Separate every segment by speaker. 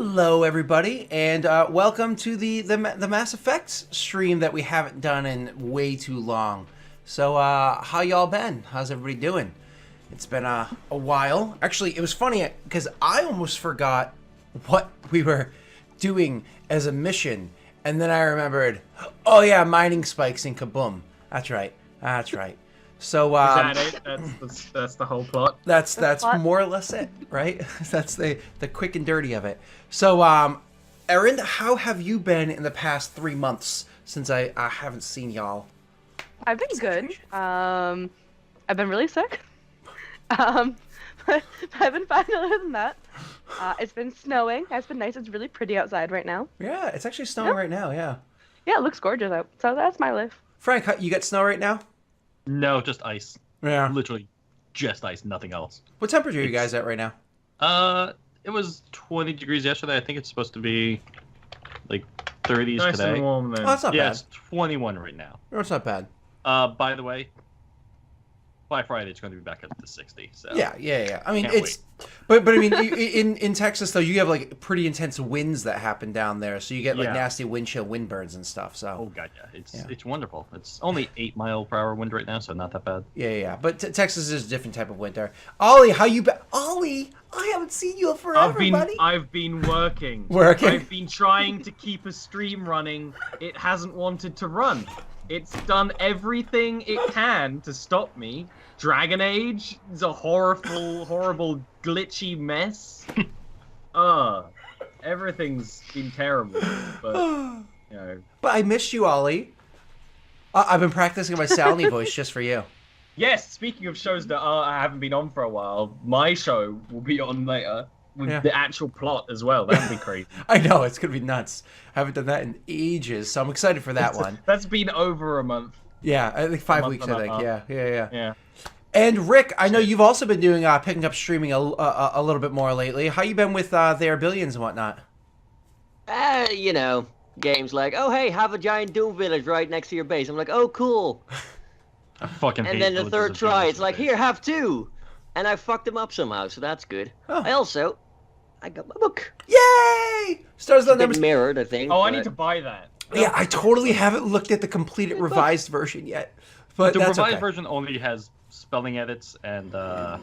Speaker 1: Hello, everybody, and welcome to the Mass Effect stream that we haven't done in way too long. So, how y'all been? How's everybody doing? It's been a while. Actually, it was funny because I almost forgot what we were doing as a mission, and then I remembered, oh yeah, mining spikes in Kaboom. That's right. That's right. So
Speaker 2: Is that it? That's the whole plot.
Speaker 1: That's more or less it, right? That's the quick and dirty of it. So, Erin, how have you been in the past 3 months since I haven't seen y'all?
Speaker 3: I've been good. I've been really sick. But I've been fine other than that. It's been snowing. It's been nice. It's really pretty outside right now.
Speaker 1: Yeah, it's actually snowing right now. Yeah.
Speaker 3: Yeah, it looks gorgeous out. So that's my life.
Speaker 1: Frank, you got snow right now?
Speaker 4: No, just ice.
Speaker 1: Yeah.
Speaker 4: Literally just ice, nothing else.
Speaker 1: What temperature are you guys at right now?
Speaker 4: It was 20 degrees yesterday. I think it's supposed to be like 30s
Speaker 2: Nice
Speaker 4: today.
Speaker 2: and warm then.
Speaker 1: Oh, that's not
Speaker 4: Yeah,
Speaker 1: bad.
Speaker 4: it's 21 right now.
Speaker 1: Oh, it's not bad.
Speaker 4: By the way, by Friday it's going to be back up to 60. So
Speaker 1: Yeah. I mean,
Speaker 4: Can't
Speaker 1: it's, but I mean, in Texas though, you have like pretty intense winds that happen down there, so you get like
Speaker 4: Yeah.
Speaker 1: nasty wind chill, wind burns and stuff.
Speaker 4: Oh
Speaker 1: So
Speaker 4: god, yeah,
Speaker 1: Yeah.
Speaker 4: it's wonderful. It's only 8-mile-per-hour wind right now, so not that bad.
Speaker 1: yeah. But Texas is a different type of winter. Ollie, how you been? Ollie, I haven't seen you forever, buddy.
Speaker 2: I've been working.
Speaker 1: Working?
Speaker 2: I've been trying to keep a stream running. It hasn't wanted to run. It's done everything it can to stop me. Dragon Age is a horrible, glitchy mess. Everything's been terrible. But you know.
Speaker 1: But I missed you, Ollie. I've been practicing my Salny voice just for you.
Speaker 2: Yes, speaking of shows that I haven't been on for a while, my show will be on later with
Speaker 1: Yeah.
Speaker 2: the actual plot as well. That'd be crazy.
Speaker 1: I know, it's gonna be nuts. I haven't done that in ages, so I'm excited for that one.
Speaker 2: That's been over a month.
Speaker 1: Yeah, I think 5
Speaker 2: month
Speaker 1: weeks.
Speaker 2: and
Speaker 1: I
Speaker 2: a
Speaker 1: think.
Speaker 2: half.
Speaker 1: Yeah.
Speaker 2: Yeah.
Speaker 1: And Rick, I know you've also been doing picking up streaming a little bit more lately. How you been with their billions and whatnot?
Speaker 5: Games like, oh hey, have a giant Doom village right next to your base. I'm like, oh cool.
Speaker 4: I fucking hate
Speaker 5: And then the
Speaker 4: villages
Speaker 5: third
Speaker 4: and
Speaker 5: try,
Speaker 4: villages
Speaker 5: it's like,
Speaker 4: these
Speaker 5: here,
Speaker 4: days.
Speaker 5: have two. And I fucked them up somehow, so that's good.
Speaker 1: Oh.
Speaker 5: I got my book.
Speaker 1: Yay! Stars on
Speaker 5: Been
Speaker 1: numbers.
Speaker 5: mirrored, I think.
Speaker 2: Oh, I
Speaker 5: but-
Speaker 2: need to buy that.
Speaker 1: Yeah, I totally haven't looked at the completed revised version yet, but
Speaker 4: The
Speaker 1: that's
Speaker 4: revised
Speaker 1: okay.
Speaker 4: version only has spelling edits and
Speaker 1: The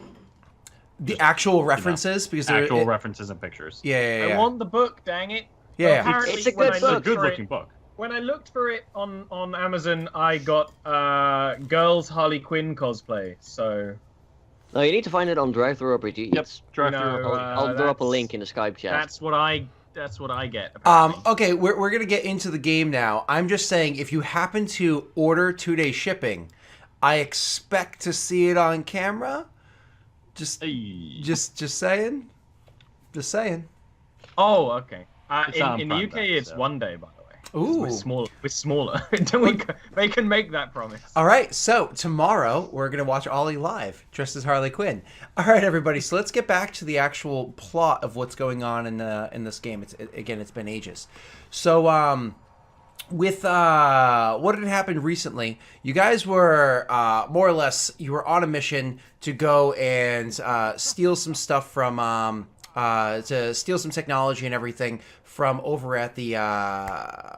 Speaker 1: actual references because they're
Speaker 4: actual references and pictures.
Speaker 1: Yeah.
Speaker 2: I want the book, dang it.
Speaker 1: Yeah.
Speaker 2: Apparently,
Speaker 5: It's a
Speaker 2: when
Speaker 5: good
Speaker 2: I
Speaker 4: It's a
Speaker 2: looked for
Speaker 4: good-looking
Speaker 2: it-
Speaker 4: book.
Speaker 2: When I looked for it on Amazon, I got girls Harley Quinn cosplay. So
Speaker 5: No, you need to find it on DriveThru RPG.
Speaker 4: Yep,
Speaker 5: It's-
Speaker 4: drive
Speaker 2: No,
Speaker 4: through.
Speaker 5: I'll drop a
Speaker 2: that's-
Speaker 5: link in the Skype chat.
Speaker 2: that's what I get. Apparently.
Speaker 1: Okay, we're gonna get into the game now. I'm just saying, if you happen to order 2-day shipping, I expect to see it on camera. Just saying. Just saying.
Speaker 2: Oh, okay.
Speaker 4: It's on
Speaker 2: In the
Speaker 4: Prime
Speaker 2: UK,
Speaker 4: Day,
Speaker 2: it's
Speaker 4: so.
Speaker 2: 1 day, by the way.
Speaker 1: Ooh.
Speaker 2: We're smaller. They can make that promise.
Speaker 1: All right, so tomorrow we're gonna watch Ollie live, dressed as Harley Quinn. All right, everybody. So let's get back to the actual plot of what's going on in this game. It's been ages. So with what had happened recently, you guys were more or less you were on a mission to go and steal some stuff from to steal some technology and everything from over at the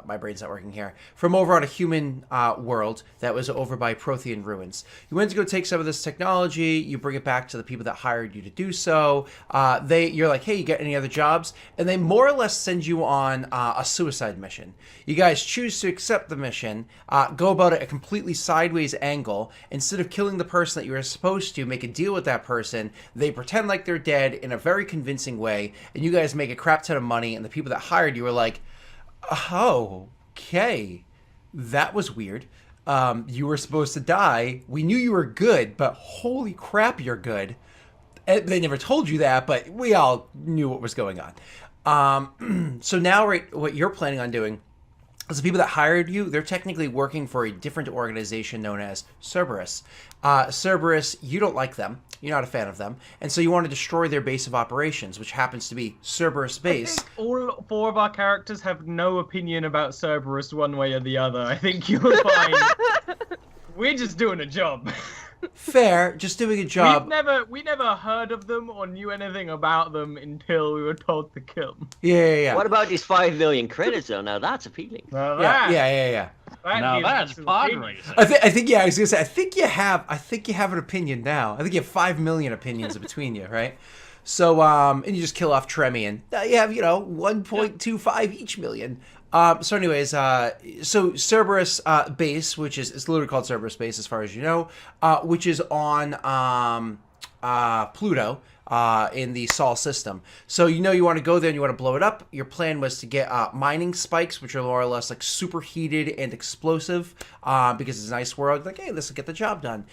Speaker 1: my brain's not working here, from over on a human world that was over by Prothean ruins. You went to go take some of this technology, you bring it back to the people that hired you to do so. You're like, hey, you got any other jobs? And they more or less send you on a suicide mission. You guys choose to accept the mission, go about it a completely sideways angle. Instead of killing the person that you were supposed to, make a deal with that person, they pretend like they're dead in a very convincing way, and you guys make a crap ton of money, and the people that hired you were like, oh, okay, that was weird. You were supposed to die. We knew you were good, but holy crap, you're good. And they never told you that, but we all knew what was going on. So now, right, what you're planning on doing is the people that hired you, they're technically working for a different organization known as Cerberus. Cerberus, you don't like them. You're not a fan of them. And so you want to destroy their base of operations, which happens to be Cerberus
Speaker 2: I
Speaker 1: base.
Speaker 2: think all 4 of our characters have no opinion about Cerberus one way or the other. I think you'll find we're just doing a job.
Speaker 1: Fair, just doing a job.
Speaker 2: We never heard of them or knew anything about them until we were told to kill them.
Speaker 1: Yeah.
Speaker 5: What about these 5 million credits though? Now that's appealing.
Speaker 2: Now
Speaker 1: Yeah.
Speaker 2: that
Speaker 4: Now
Speaker 2: gives
Speaker 4: that's
Speaker 2: us some
Speaker 4: pod
Speaker 2: opinion.
Speaker 4: racing.
Speaker 1: I think yeah, I was gonna say I think you have an opinion now. I think you have 5 million opinions between you, right? So and you just kill off Tremy and you have 1.25 each million. So anyways, so Cerberus base, which is it's literally called Cerberus base as far as you know, which is on Pluto. In the Sol system. So you want to go there and you want to blow it up. Your plan was to get mining spikes, which are more or less like superheated and explosive because it's a nice world. Like, hey, this will get the job done.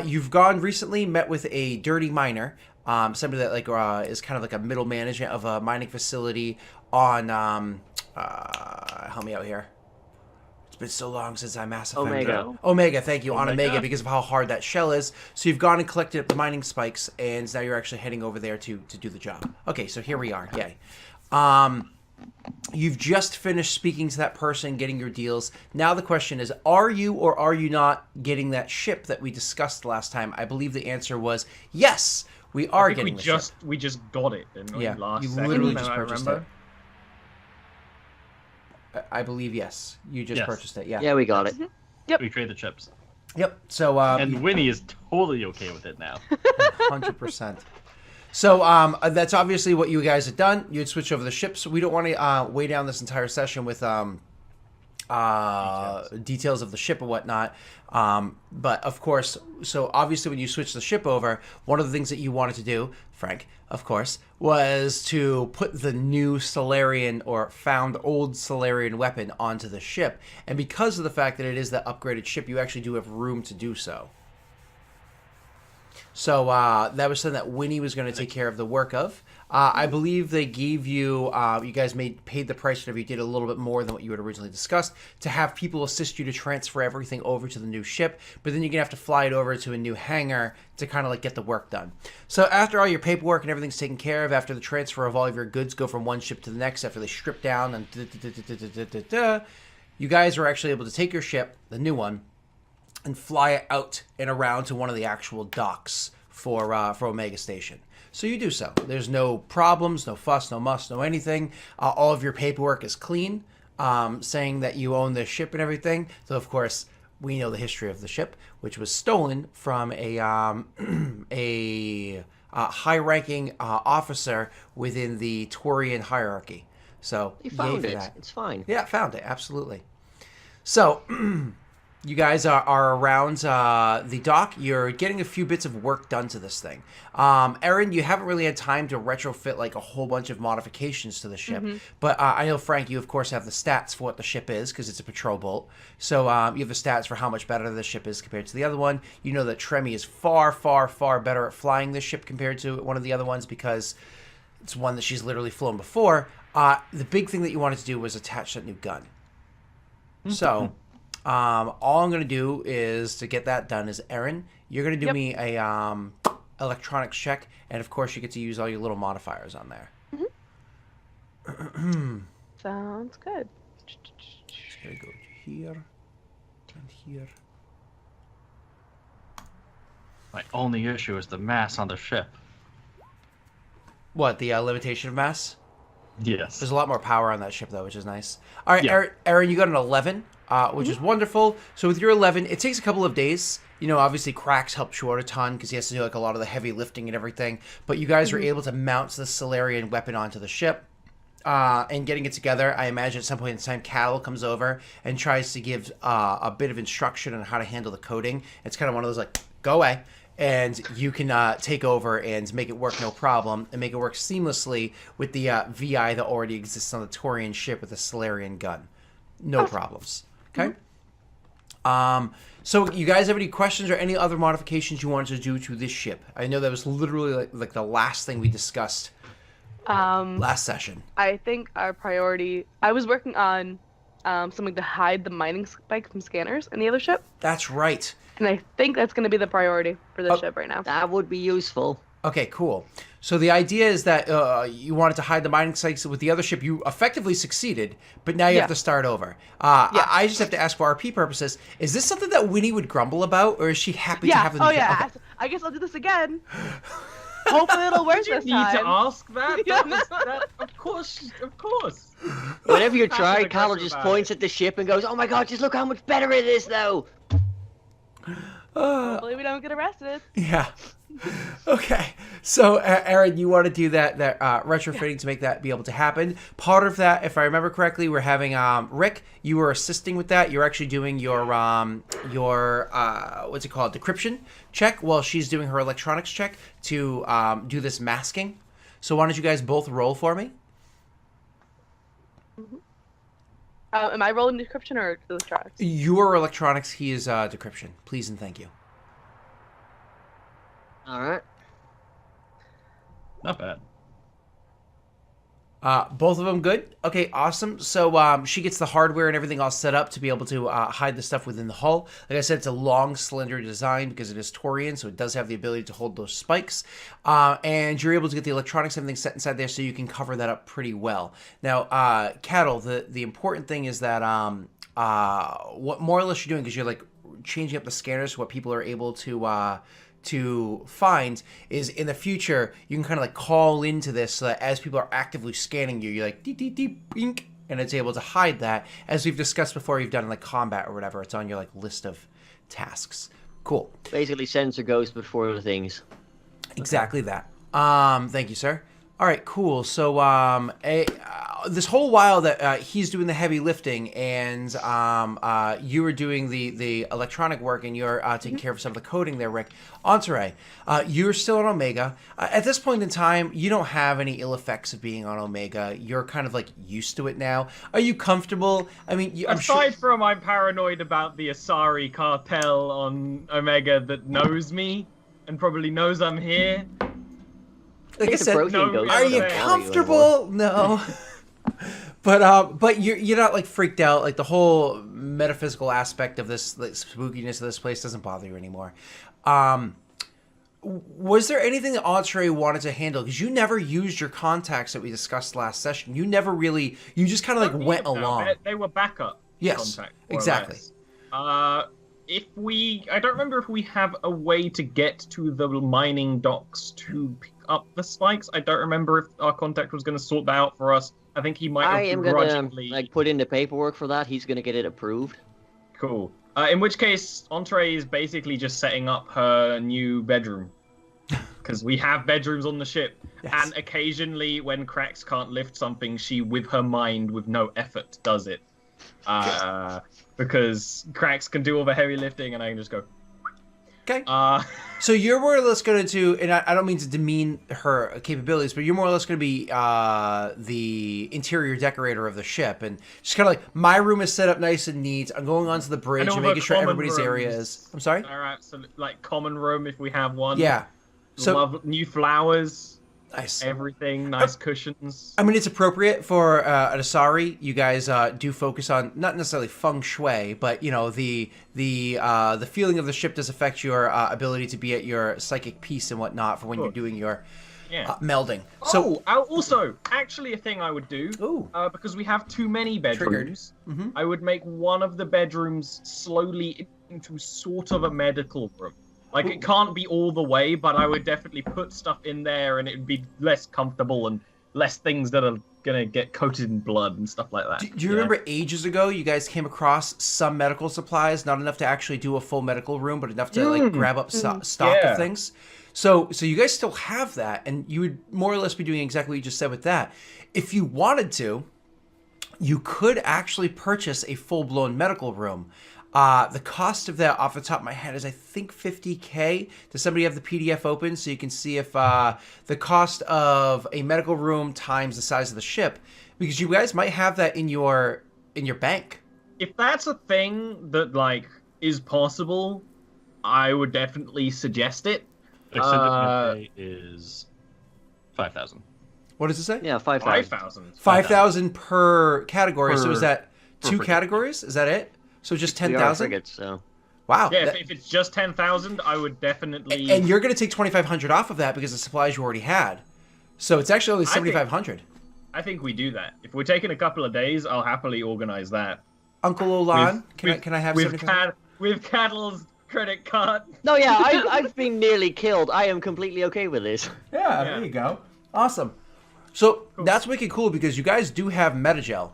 Speaker 1: You've gone recently, met with a dirty miner, somebody that like is kind of like a middle management of a mining facility on, help me out here. It's been so long since I Mass Effect. Omega, thank you. On Omega because of how hard that shell is. So you've gone and collected up the mining spikes, and now you're actually heading over there to do the job. Okay, so here we are. Yay. You've just finished speaking to that person, getting your deals. Now the question is, are you or are you not getting that ship that we discussed last time? I believe the answer was yes, we are getting the ship.
Speaker 2: We just got it in last
Speaker 1: you
Speaker 2: second.
Speaker 1: literally
Speaker 2: now
Speaker 1: just
Speaker 2: I
Speaker 1: purchased
Speaker 2: remember.
Speaker 1: it. I believe yes. You just purchased it. Yeah.
Speaker 5: Yeah, we got it.
Speaker 4: We trade the chips.
Speaker 1: Yep. So
Speaker 4: And Winnie is totally okay with it now.
Speaker 1: 100%. So that's obviously what you guys had done. You had switched over the ships. We don't want to weigh down this entire session with details of the ship and whatnot. But of course, so obviously when you switch the ship over, one of the things that you wanted to do, Frank, of course, was to put the new Solarian or found old Solarian weapon onto the ship. And because of the fact that it is that upgraded ship, you actually do have room to do so. So that was something that Winnie was going to take care of the work of. I believe they gave you, you guys paid the price whatever you did a little bit more than what you had originally discussed to have people assist you to transfer everything over to the new ship. But then you're going to have to fly it over to a new hangar to kind of like get the work done. So after all your paperwork and everything's taken care of, after the transfer of all of your goods go from one ship to the next, after they strip down and you guys are actually able to take your ship, the new one, and fly it out and around to one of the actual docks for Omega Station. So you do so. There's no problems, no fuss, no muss, no anything. All of your paperwork is clean, saying that you own the ship and everything. So of course, we know the history of the ship, which was stolen from a high-ranking officer within the Taurian hierarchy. So
Speaker 5: You found
Speaker 1: yay for
Speaker 5: it.
Speaker 1: that.
Speaker 5: It's fine.
Speaker 1: Yeah, found it. Absolutely. So, you guys are around the dock. You're getting a few bits of work done to this thing. Erin, you haven't really had time to retrofit like a whole bunch of modifications to the ship. But I know, Frank, you of course have the stats for what the ship is because it's a patrol boat. So you have the stats for how much better the ship is compared to the other one. You know that Tremy is far, far, far better at flying this ship compared to one of the other ones because it's one that she's literally flown before. The big thing that you wanted to do was attach that new gun. So, all I'm going to do is to get that done is Erin, you're going to do me a electronics check, and of course you get to use all your little modifiers on there.
Speaker 3: Sounds good.
Speaker 1: Just going to go to here and here.
Speaker 4: My only issue is the mass on the ship.
Speaker 1: What, the limitation of mass?
Speaker 4: Yes.
Speaker 1: There's a lot more power on that ship, though, which is nice. All right,
Speaker 4: Yeah.
Speaker 1: Erin, you got an 11, which is wonderful. So with your 11, it takes a couple of days. You know, obviously, Cracks helps you out a ton because he has to do like a lot of the heavy lifting and everything. But you guys are able to mount the Solarian weapon onto the ship. And getting it together, I imagine at some point in time, Cattle comes over and tries to give a bit of instruction on how to handle the coding. It's kind of one of those like, go away. And you can take over and make it work no problem and make it work seamlessly with the VI that already exists on the Taurian ship with a Solarian gun. No problems. Okay? So you guys have any questions or any other modifications you wanted to do to this ship? I know that was literally like the last thing we discussed last session.
Speaker 3: I think our priority. I was working on something to hide the mining spike from scanners in the other ship,
Speaker 1: That's right.
Speaker 3: and I think that's going to be the priority for this ship right now.
Speaker 5: That would be useful.
Speaker 1: Okay, cool. So the idea is that you wanted to hide the mining sites with the other ship. You effectively succeeded, but now you have to start over. I just have to ask for RP purposes. Is this something that Winnie would grumble about, or is she happy to have them?
Speaker 3: Oh yeah.
Speaker 1: Okay.
Speaker 3: I guess I'll do this again. Hopefully it'll work
Speaker 2: Did you
Speaker 3: this
Speaker 2: need
Speaker 3: time.
Speaker 2: to ask that? Of course, of course.
Speaker 5: Whenever you try,
Speaker 2: Passive
Speaker 5: Carol
Speaker 2: aggressive
Speaker 5: just
Speaker 2: about
Speaker 5: points at the ship and goes, "Oh my god, just look how much better it is now."
Speaker 3: Hopefully we don't get arrested.
Speaker 1: Yeah. Okay. So, Aaron, you want to do that retrofitting to make that be able to happen. Part of that, if I remember correctly, we're having Rick. You were assisting with that. You're actually doing your what's it called, decryption check, while she's doing her electronics check to do this masking. So, why don't you guys both roll for me?
Speaker 3: Am I rolling decryption or electronics?
Speaker 1: Your electronics. He is decryption. Please and thank you.
Speaker 5: All right.
Speaker 4: Not bad.
Speaker 1: Both of them good? Okay, awesome. So she gets the hardware and everything all set up to be able to hide the stuff within the hull. Like I said, it's a long, slender design because it is Torian, so it does have the ability to hold those spikes. And you're able to get the electronics and everything set inside there so you can cover that up pretty well. Now, Cattle, the important thing is that what more or less you're doing, because you're like changing up the scanners so what people are able to find is in the future you can kind of like call into this so that as people are actively scanning you, you're like deep deep deep bink, and it's able to hide that. As we've discussed before, you've done in like combat or whatever, it's on your like list of tasks. Cool.
Speaker 5: Basically, sensor ghost, but for other things.
Speaker 1: Exactly that. Thank you, sir. All right, cool. So this whole while that he's doing the heavy lifting and you were doing the electronic work and you're taking care of some of the coding there, Rick, Entourage, you're still on Omega. At this point in time, you don't have any ill effects of being on Omega. You're kind of like used to it now. Are you comfortable? I mean,
Speaker 2: Aside from I'm paranoid about the Asari cartel on Omega that knows me and probably knows I'm here.
Speaker 1: Like I said,
Speaker 2: no,
Speaker 1: are you comfortable? No. But you're not like freaked out. Like the whole metaphysical aspect of this, like, spookiness of this place doesn't bother you anymore. Was there anything that Entree wanted to handle? Because you never used your contacts that we discussed last session. You never really. You just kind of like went along.
Speaker 2: They were backup.
Speaker 1: Yes,
Speaker 2: contact,
Speaker 1: exactly.
Speaker 2: I don't remember if we have a way to get to the mining docks to pick up the spikes. I don't remember if our contact was going to sort that out for us. I think he might have begrudgingly...
Speaker 5: gonna put in the paperwork for that. He's gonna get it approved.
Speaker 2: Cool. In which case, Entree is basically just setting up her new bedroom. Because we have bedrooms on the ship.
Speaker 1: Yes.
Speaker 2: And occasionally, when Krax can't lift something, she, with her mind, with no effort, does it. Because Krax can do all the heavy lifting, and I can just go...
Speaker 1: Okay. So you're more or less going to, and I don't mean to demean her capabilities, but you're more or less going to be the interior decorator of the ship, and just kind of like, my room is set up nice and neat. I'm going onto the bridge and making sure everybody's area is. I'm sorry.
Speaker 2: All right, so like common room if we have one.
Speaker 1: Yeah. So
Speaker 2: love new flowers.
Speaker 1: Nice.
Speaker 2: Everything, nice cushions.
Speaker 1: I mean, it's appropriate for an Asari. You guys do focus on not necessarily feng shui, but you know the feeling of the ship does affect your ability to be at your psychic peace and whatnot for when you're doing your melding. So
Speaker 2: also, actually, a thing I would do, because we have too many bedrooms, I would make one of the bedrooms slowly into sort of a medical room. Like, it can't be all the way, but I would definitely put stuff in there, and it would be less comfortable and less things that are gonna get coated in blood and stuff like that.
Speaker 1: Do you remember ages ago you guys came across some medical supplies, not enough to actually do a full medical room, but enough to like grab up stock of things? So you guys still have that, and you would more or less be doing exactly what you just said with that. If you wanted to, you could actually purchase a full-blown medical room. The cost of that off the top of my head is, I think, $50K. Does somebody have the PDF open so you can see if the cost of a medical room times the size of the ship? Because you guys might have that in your bank.
Speaker 2: If that's a thing that like is possible, I would definitely suggest it.
Speaker 4: Extended pay is 5,000.
Speaker 1: What does it say?
Speaker 5: Yeah, 5,000.
Speaker 1: 5,000 per category. So is that two
Speaker 4: frigate.
Speaker 1: categories? Is that it? So just 10,000?
Speaker 5: Frigates, so.
Speaker 1: Wow.
Speaker 2: Yeah, if it's just 10,000, I would definitely.
Speaker 1: And you're going to take 2,500 off of that because the supplies you already had. So it's actually only
Speaker 2: I think-
Speaker 1: 7,500.
Speaker 2: I think we do that. If we're taking a couple of days, I'll happily organize that.
Speaker 1: Uncle Olan,
Speaker 2: With-
Speaker 1: can I have
Speaker 2: with
Speaker 1: 7,500?
Speaker 2: with Cattle's credit card.
Speaker 5: No, yeah, I've been nearly killed. I am completely okay with this.
Speaker 1: Yeah,
Speaker 2: Yeah.
Speaker 1: there you go. Awesome. So that's wicked cool because you guys do have Metagel.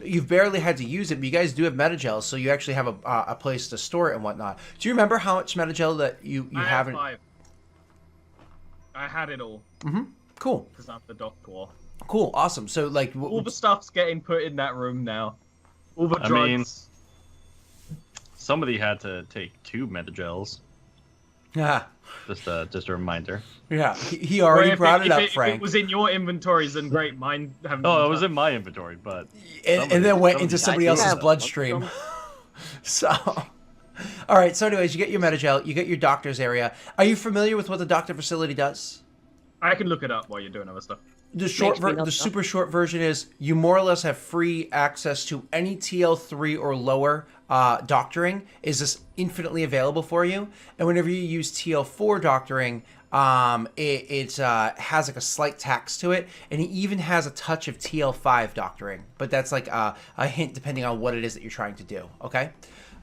Speaker 1: You've barely had to use it, but you guys do have Metagel, so you actually have a place to store it and whatnot. Do you remember how much Metagel that you
Speaker 2: I
Speaker 1: haven't?
Speaker 2: have 5. I had it all
Speaker 1: Cool,
Speaker 2: because I'm the doctor.
Speaker 1: cool, awesome. So like,
Speaker 2: All the stuff's getting put in that room now. All the
Speaker 4: I
Speaker 2: drugs.
Speaker 4: mean- Somebody had to take 2 metagels.
Speaker 1: yeah,
Speaker 4: Just a reminder.
Speaker 1: yeah. He already
Speaker 2: Well,
Speaker 1: brought it up,
Speaker 2: if
Speaker 1: Frank,
Speaker 2: it was in your inventories, then great. Mine haven't.
Speaker 4: Oh,
Speaker 2: been
Speaker 4: it was
Speaker 2: touched.
Speaker 4: in my inventory, but
Speaker 1: and then went
Speaker 4: somebody-
Speaker 1: into
Speaker 5: I
Speaker 1: somebody
Speaker 5: do
Speaker 1: else's
Speaker 5: have
Speaker 1: bloodstream. So, all right. So, anyways, you get your Metagel, you get your doctor's area. Are you familiar with what the doctor facility does?
Speaker 2: I can look it up while you're doing other stuff.
Speaker 1: The short,
Speaker 5: Makes me not
Speaker 1: the
Speaker 5: stop.
Speaker 1: super short version is you more or less have free access to any TL3 or lower doctoring. Is this infinitely available for you? And whenever you use TL4 doctoring, it has like a slight tax to it, and it even has a touch of TL5 doctoring. But that's like a hint depending on what it is that you're trying to do. Okay.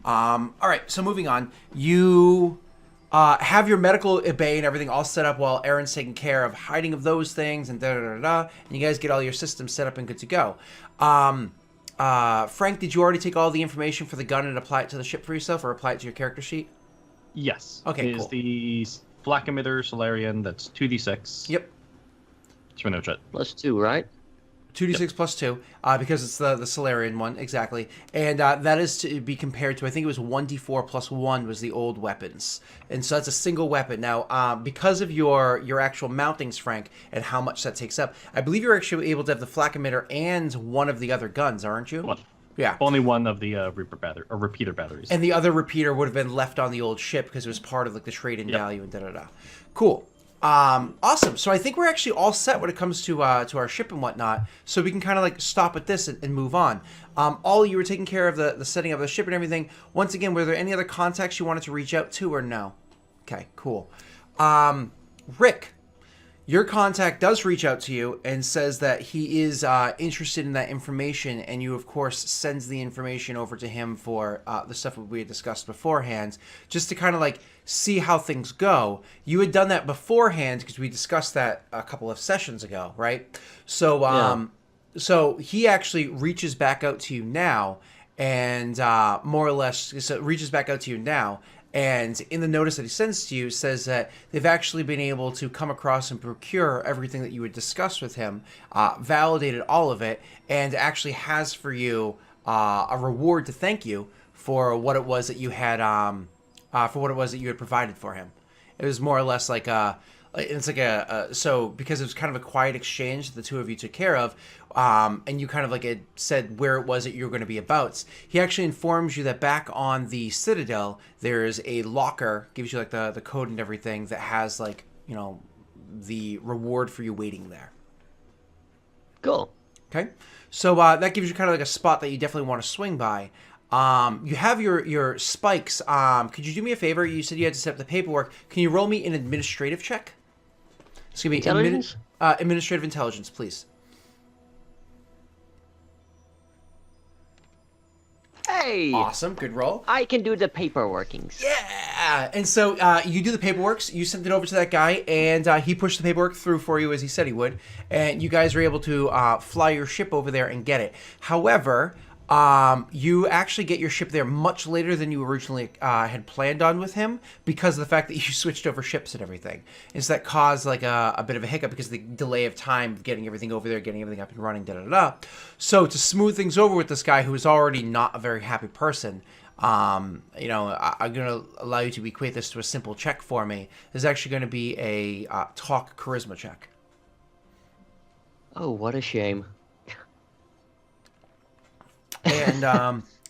Speaker 1: All right. So moving on, you. Have your medical bay and everything all set up while Aaron's taking care of hiding of those things and and you guys get all your systems set up and good to go. Frank, did you already take all the information for the gun and apply it to the ship for yourself or apply it to your character sheet?
Speaker 4: yes.
Speaker 1: Okay,
Speaker 4: It is
Speaker 1: cool.
Speaker 4: the flak emitter Solarian. That's 2d6.
Speaker 1: Yep.
Speaker 4: It's no shit.
Speaker 5: +2, right?
Speaker 1: 2d6 plus 2, because it's the Solarian one, exactly. And that is to be compared to, I think it was 1d4 plus 1 was the old weapons. And so that's a single weapon. Now, because of your actual mountings, Frank, and how much that takes up, I believe you're actually able to have the flak emitter and one of the other guns, aren't you?
Speaker 4: One.
Speaker 1: Yeah.
Speaker 4: Only one of the repeater batteries.
Speaker 1: And the other repeater would have been left on the old ship because it was part of like the trade-in value and da-da-da. Cool. Awesome. So I think we're actually all set when it comes to our ship and whatnot. So we can kind of like stop at this and move on. Ollie, you were taking care of the setting up of the ship and everything. Once again, were there any other contacts you wanted to reach out to or no? Okay, cool. Rick, your contact does reach out to you and says that he is interested in that information, and you, of course, sends the information over to him for the stuff that we had discussed beforehand, just to kind of like see how things go. You had done that beforehand because we discussed that a couple of sessions ago, right? So, so he actually reaches back out to you now, and more or less, so reaches back out to you now. And in the notice that he sends to you says that they've actually been able to come across and procure everything that you had discussed with him, validated all of it, and actually has for you a reward to thank you for what it was that you had provided for him. It was more or less like it's like so because it was kind of a quiet exchange that the two of you took care of, and you kind of like it said where it was that you were going to be about. He actually informs you that back on the Citadel there's a locker, gives you like the code and everything that has like, you know, the reward for you waiting there.
Speaker 5: Cool.
Speaker 1: Okay, so that gives you kind of like a spot that you definitely want to swing by. You have your spikes. Could you do me a favor? You said you had to set up the paperwork. Can you roll me an administrative check? It's gonna be
Speaker 5: Intelligence?
Speaker 1: administrative intelligence, please.
Speaker 5: Hey!
Speaker 1: Awesome, good roll.
Speaker 5: I can do the paperworkings.
Speaker 1: Yeah, and so you do the paperwork. You sent it over to that guy, and he pushed the paperwork through for you as he said he would. And you guys were able to fly your ship over there and get it. However, you actually get your ship there much later than you originally had planned on with him because of the fact that you switched over ships and everything. And so that caused like a bit of a hiccup because of the delay of time of getting everything over there, getting everything up and running, da-da-da. So to smooth things over with this guy who is already not a very happy person, you know, I'm going to allow you to equate this to a simple check for me. There's actually going to be a talk charisma check.
Speaker 5: Oh, what a shame.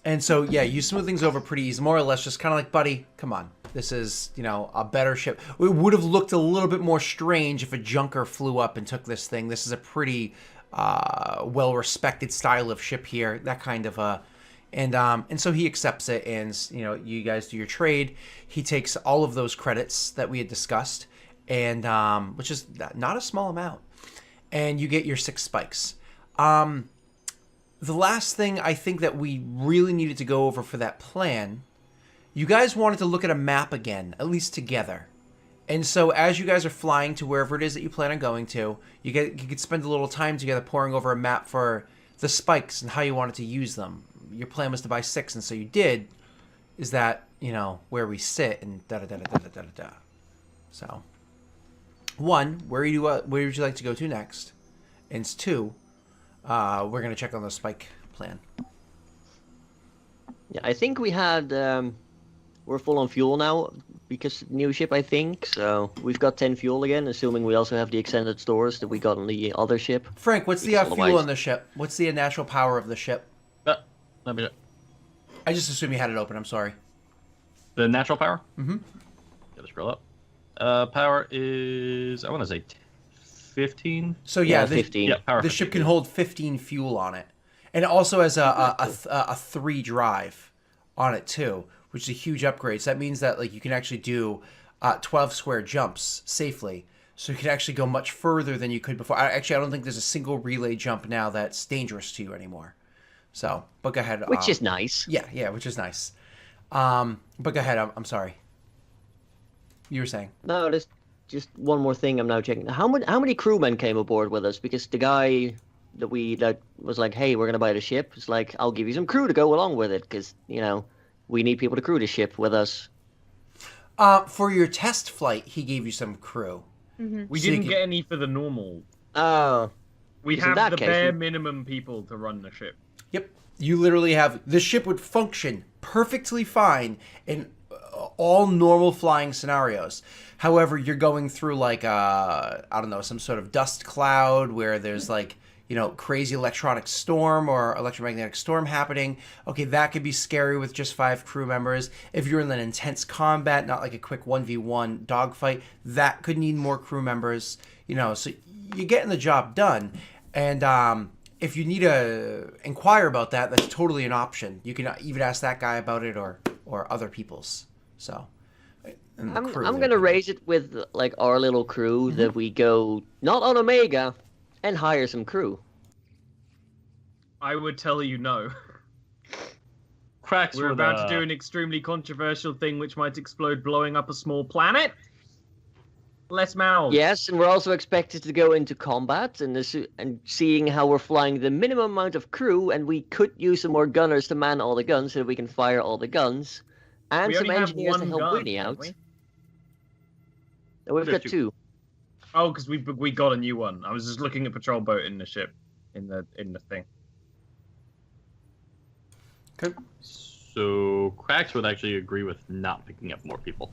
Speaker 1: And so yeah, you smooth things over pretty easy, more or less, just kind of like, buddy, come on, this is, you know, a better ship. It would have looked a little bit more strange if a junker flew up and took this thing. This is a pretty well-respected style of ship here. That kind of And so he accepts it, and you guys do your trade. He takes all of those credits that we had discussed, and which is not a small amount, and you get your 6 spikes. The last thing I think that we really needed to go over for that plan, you guys wanted to look at a map again, at least together. And so as you guys are flying to wherever it is that you plan on going to, you could spend a little time together poring over a map for the spikes and how you wanted to use them. Your plan was to buy 6, and so you did. Is that, where we sit and da-da-da-da-da-da-da-da. So, 1, where would you like to go to next? And 2, we're going to check on the spike plan.
Speaker 5: Yeah, I think we had... we're full on fuel now because new ship, I think. So we've got 10 fuel again, assuming we also have the extended stores that we got on the other ship.
Speaker 1: Frank, what's the fuel on the ship? What's the natural power of the ship?
Speaker 4: Let me.
Speaker 1: I just assume you had it open. I'm sorry.
Speaker 4: The natural power?
Speaker 1: Mm-hmm.
Speaker 4: Gotta scroll up. Power is, I want to say 15.
Speaker 1: So yeah,
Speaker 5: 15.
Speaker 4: Yeah, power
Speaker 1: the
Speaker 4: 15.
Speaker 1: ship can hold 15 fuel on it, and it also has a 3 drive on it too, which is a huge upgrade. So that means that you can actually do 12 square jumps safely. So you can actually go much further than you could before. I don't think there's a single relay jump now that's dangerous to you anymore. So, but go ahead.
Speaker 5: Which is nice.
Speaker 1: Yeah, which is nice. But go ahead. I'm sorry. You were saying?
Speaker 5: No, there's just one more thing I'm now checking. How many crewmen came aboard with us? Because the guy that was like, hey, we're going to buy the ship, is like, I'll give you some crew to go along with it, because, we need people to crew the ship with us.
Speaker 1: For your test flight, he gave you some crew.
Speaker 3: Mm-hmm.
Speaker 2: We didn't get any for the normal.
Speaker 5: Oh.
Speaker 2: We
Speaker 5: So in
Speaker 2: have
Speaker 5: that
Speaker 2: the
Speaker 5: case,
Speaker 2: bare minimum people to run the ship.
Speaker 1: Yep. You literally have... The ship would function perfectly fine in all normal flying scenarios. However, you're going through some sort of dust cloud where there's crazy electronic storm or electromagnetic storm happening. Okay, that could be scary with just 5 crew members. If you're in an intense combat, not like a quick 1v1 dogfight, that could need more crew members. So you're getting the job done. And if you need to inquire about that, that's totally an option. You can even ask that guy about it or other people's. So,
Speaker 5: I'm gonna raise it with our little crew that we go not on Omega and hire some crew.
Speaker 2: I would tell you no.
Speaker 4: Cracks
Speaker 2: We're
Speaker 4: were
Speaker 2: about to do an extremely controversial thing which might explode blowing up a small planet. Less mouths.
Speaker 5: Yes, and we're also expected to go into combat and seeing how we're flying the minimum amount of crew, and we could use some more gunners to man all the guns so that we can fire all the guns, and
Speaker 2: We
Speaker 5: some
Speaker 2: only have
Speaker 5: engineers to
Speaker 2: one
Speaker 5: help
Speaker 2: gun,
Speaker 5: Winnie
Speaker 2: don't
Speaker 5: out.
Speaker 2: we?
Speaker 5: No, we've got
Speaker 4: There's
Speaker 5: 2.
Speaker 2: Oh, because we got a new one. I was just looking at patrol boat in the ship, in the thing.
Speaker 1: Okay.
Speaker 4: So Cracks would actually agree with not picking up more people.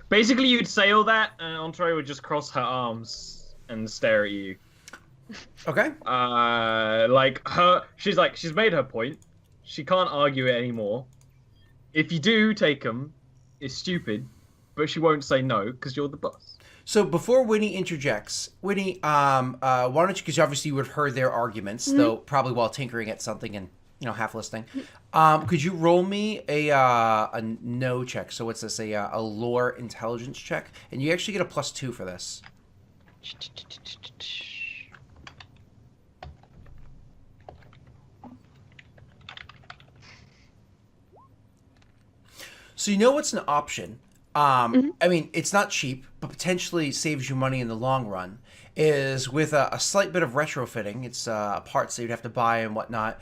Speaker 2: Basically, you'd say all that, and Entree would just cross her arms and stare at you.
Speaker 1: Okay.
Speaker 2: She's made her point. She can't argue it anymore. If you do take them, it's stupid, but she won't say no because you're the boss.
Speaker 1: So before Winnie interjects, Winnie, why don't you? Because obviously you would have heard their arguments, though probably while tinkering at something and half listening. Could you roll me a no check? So what's this? A lore intelligence check, and you actually get a +2 for this. So what's an option? I mean, it's not cheap, but potentially saves you money in the long run. Is with a slight bit of retrofitting. It's parts that you'd have to buy and whatnot.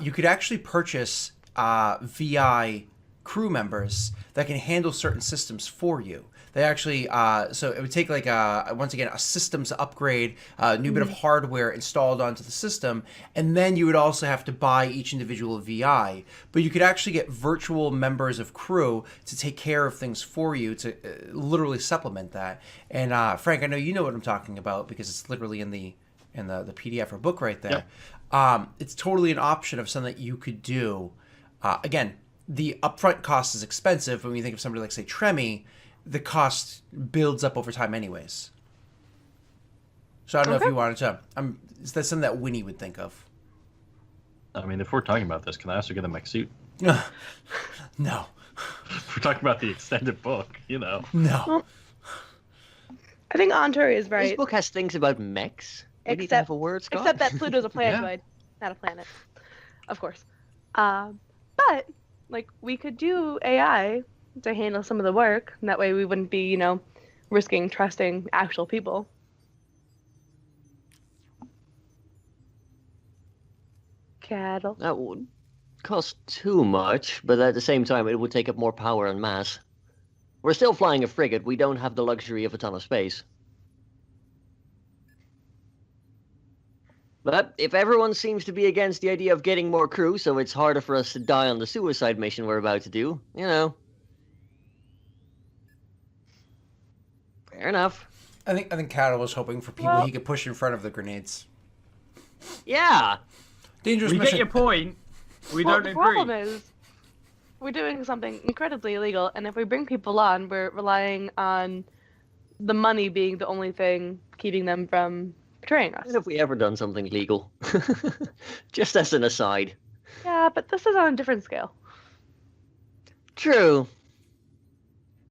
Speaker 1: You could actually purchase VI crew members that can handle certain systems for you. They actually, so it would take once again, a systems upgrade, a new bit of hardware installed onto the system, and then you would also have to buy each individual VI. But you could actually get virtual members of crew to take care of things for you, to literally supplement that. And Frank, I know you know what I'm talking about because it's literally in the PDF or book right there.
Speaker 4: Yep.
Speaker 1: It's totally an option of something that you could do. Again, the upfront cost is expensive, but when you think of somebody like, say, Tremi, the cost builds up over time anyways. So I don't know if you wanted to... is that something that Winnie would think of?
Speaker 4: I mean, if we're talking about this, can I also get a mech suit?
Speaker 1: No.
Speaker 4: If we're talking about the extended book, you know.
Speaker 1: No.
Speaker 3: Well, I think Ontur is
Speaker 5: This
Speaker 3: right.
Speaker 5: book has things about mechs. We need to have a word, Scott.
Speaker 3: Except that Pluto's a planetoid, not a planet, of course. But like we could do AI to handle some of the work. And that way we wouldn't be, risking trusting actual people. Cattle.
Speaker 5: That would cost too much, but at the same time, it would take up more power and mass. We're still flying a frigate. We don't have the luxury of a ton of space. But if everyone seems to be against the idea of getting more crew, so it's harder for us to die on the suicide mission we're about to do, fair enough.
Speaker 1: I think Cattle was hoping for people he could push in front of the grenades.
Speaker 5: Yeah.
Speaker 1: Dangerous
Speaker 2: We
Speaker 1: mission.
Speaker 2: get your point. We
Speaker 3: Well,
Speaker 2: don't
Speaker 3: the
Speaker 2: agree.
Speaker 3: problem is we're doing something incredibly illegal, and if we bring people on, we're relying on the money being the only thing keeping them from betraying us.
Speaker 5: When have we ever done something legal? Just as an aside.
Speaker 3: Yeah, but this is on a different scale.
Speaker 5: True.